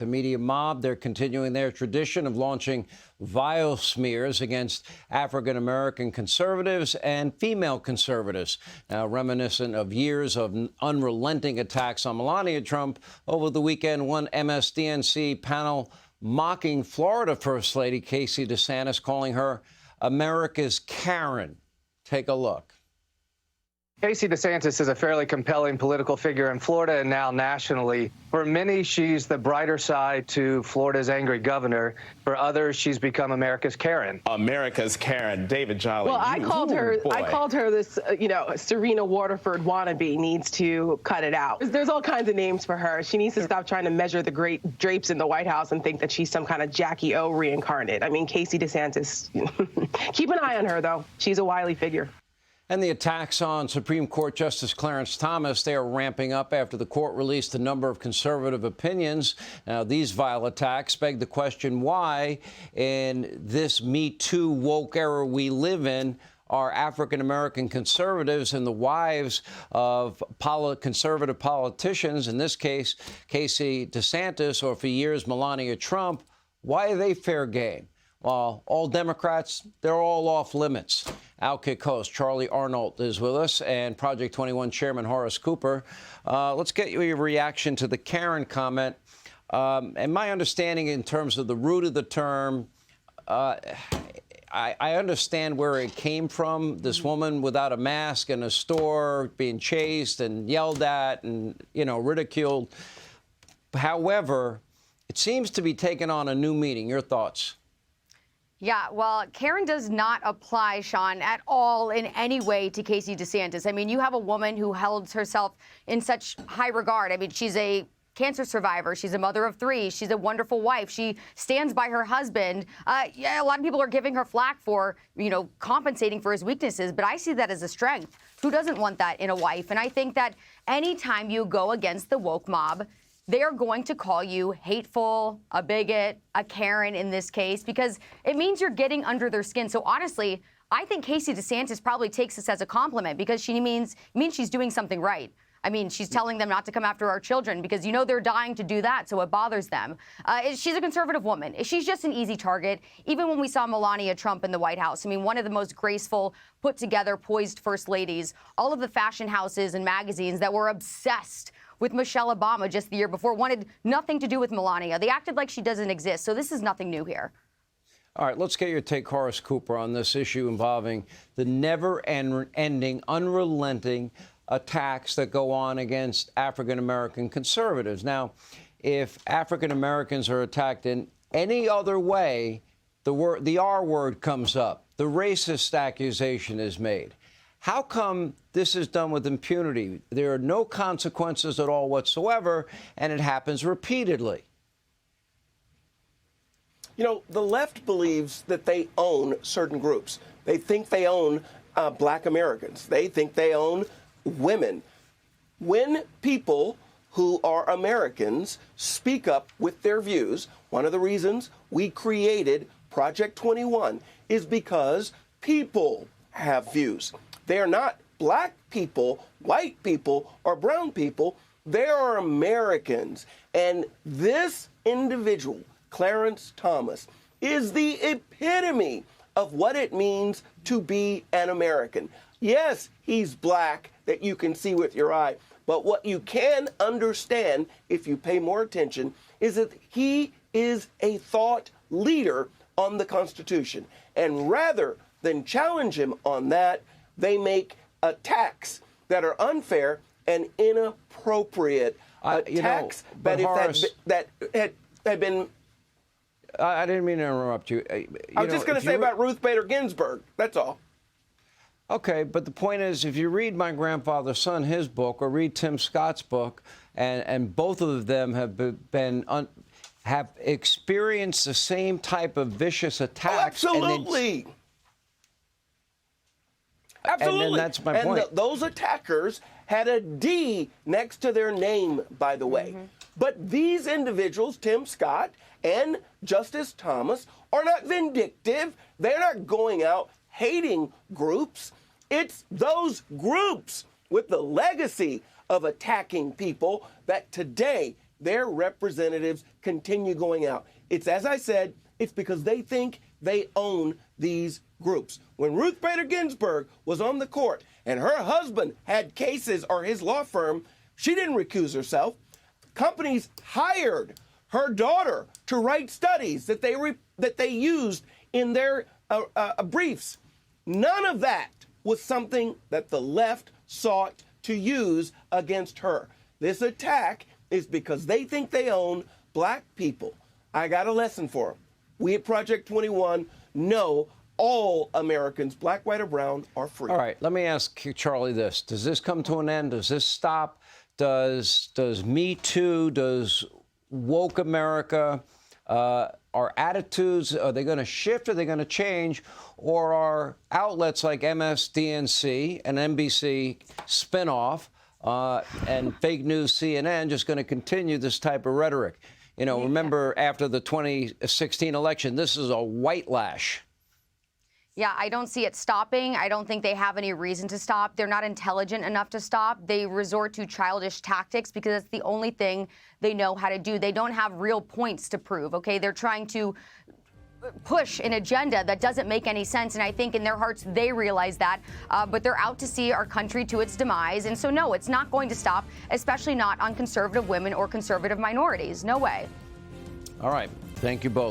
The media mob, they're continuing their tradition of launching vile smears against African-American conservatives and female conservatives, now reminiscent of years of unrelenting attacks on Melania Trump. Over the weekend, one MSDNC panel mocking Florida First Lady Casey DeSantis, calling her America's Karen. Take a look. Casey DeSantis is a fairly compelling political figure in Florida and now nationally. For many, she's the brighter side to Florida's angry governor. For others, she's become America's Karen. America's Karen. David Jolly. Well, I called her this, Serena Waterford wannabe. Needs to cut it out. There's all kinds of names for her. She needs to stop trying to measure the great drapes in the White House and think that she's some kind of Jackie O reincarnate. I mean, Casey DeSantis. Keep an eye on her, though. She's a wily figure. And the attacks on Supreme Court Justice Clarence Thomas, they are ramping up after the court released a number of conservative opinions. Now, these vile attacks beg the question why, in this Me Too woke era we live in, are African-American conservatives and the wives of conservative politicians, in this case, Casey DeSantis, or for years, Melania Trump, why are they fair game? While all Democrats, they're all off limits. Outkick host Charly Arnolt is with us, and Project 21 Chairman Horace Cooper. Let's get your reaction to the Karen comment. And my understanding in terms of the root of the term, I understand where it came from. This woman without a mask in a store being chased and yelled at and, ridiculed. However, it seems to be taking on a new meaning. Your thoughts? Yeah, well, Karen does not apply, Sean, at all in any way to Casey DeSantis. I mean, you have a woman who holds herself in such high regard. I mean, she's a cancer survivor. She's a mother of 3. She's a wonderful wife. She stands by her husband. A lot of people are giving her flack for, compensating for his weaknesses, but I see that as a strength. Who doesn't want that in a wife? And I think that anytime you go against the woke mob, they are going to call you hateful, a bigot, a Karen in this case, because it means you're getting under their skin. So honestly, I think Casey DeSantis probably takes this as a compliment because she means she's doing something right. I mean, she's telling them not to come after our children because, they're dying to do that, so it bothers them. She's a conservative woman. She's just an easy target. Even when we saw Melania Trump in the White House, one of the most graceful, put together, poised first ladies, all of the fashion houses and magazines that were obsessed with Michelle Obama just the year before wanted nothing to do with Melania. They acted like she doesn't exist. So this is nothing new here. All right, let's get your take, Horace Cooper, on this issue involving the never-ending, unrelenting attacks that go on against African-American conservatives. Now, if African-Americans are attacked in any other way, the R word comes up. The racist accusation is made. How come this is done with impunity? There are no consequences at all whatsoever, and it happens repeatedly. The left believes that they own certain groups. They think they own Black Americans. They think they own women. When people who are Americans speak up with their views, one of the reasons we created Project 21 is because people have views. They are not black people, white people, or brown people. They are Americans. And this individual, Clarence Thomas, is the epitome of what it means to be an American. Yes, he's black that you can see with your eye. But what you can understand, if you pay more attention, is that he is a thought leader on the Constitution. And rather than challenge him on that, they make attacks that are unfair and inappropriate. Attacks that had been. I didn't mean to interrupt you. I was just going to say about Ruth Bader Ginsburg. That's all. Okay, but the point is, if you read My Grandfather's Son, his book, or read Tim Scott's book, and both of them have experienced the same type of vicious attacks. Oh, absolutely. Absolutely. And that's my point. And those attackers had a D next to their name, by the way. Mm-hmm. But these individuals, Tim Scott and Justice Thomas, are not vindictive. They're not going out hating groups. It's those groups with the legacy of attacking people that today their representatives continue going out. It's, as I said, it's because they think they own these groups. When Ruth Bader Ginsburg was on the court and her husband had cases, or his law firm, she didn't recuse herself. Companies hired her daughter to write studies that they used in their briefs. None of that was something that the left sought to use against her. This attack is because they think they own black people. I got a lesson for them. We at Project 21 know all Americans, black, white, or brown, are free. All right, let me ask Charlie this. Does this come to an end? Does this stop? Does Me Too, does woke America, our attitudes, are they going to shift? Are they going to change? Or are outlets like MSDNC and NBC spinoff and fake news CNN just going to continue this type of rhetoric? You know, remember after the 2016 election, this is a white lash. Yeah, I don't see it stopping. I don't think they have any reason to stop. They're not intelligent enough to stop. They resort to childish tactics because it's the only thing they know how to do. They don't have real points to prove, okay? They're trying to push an agenda that doesn't make any sense, and I think in their hearts they realize that, but they're out to see our country to its demise. And so, no, it's not going to stop, especially not on conservative women or conservative minorities. No way. All right. Thank you both.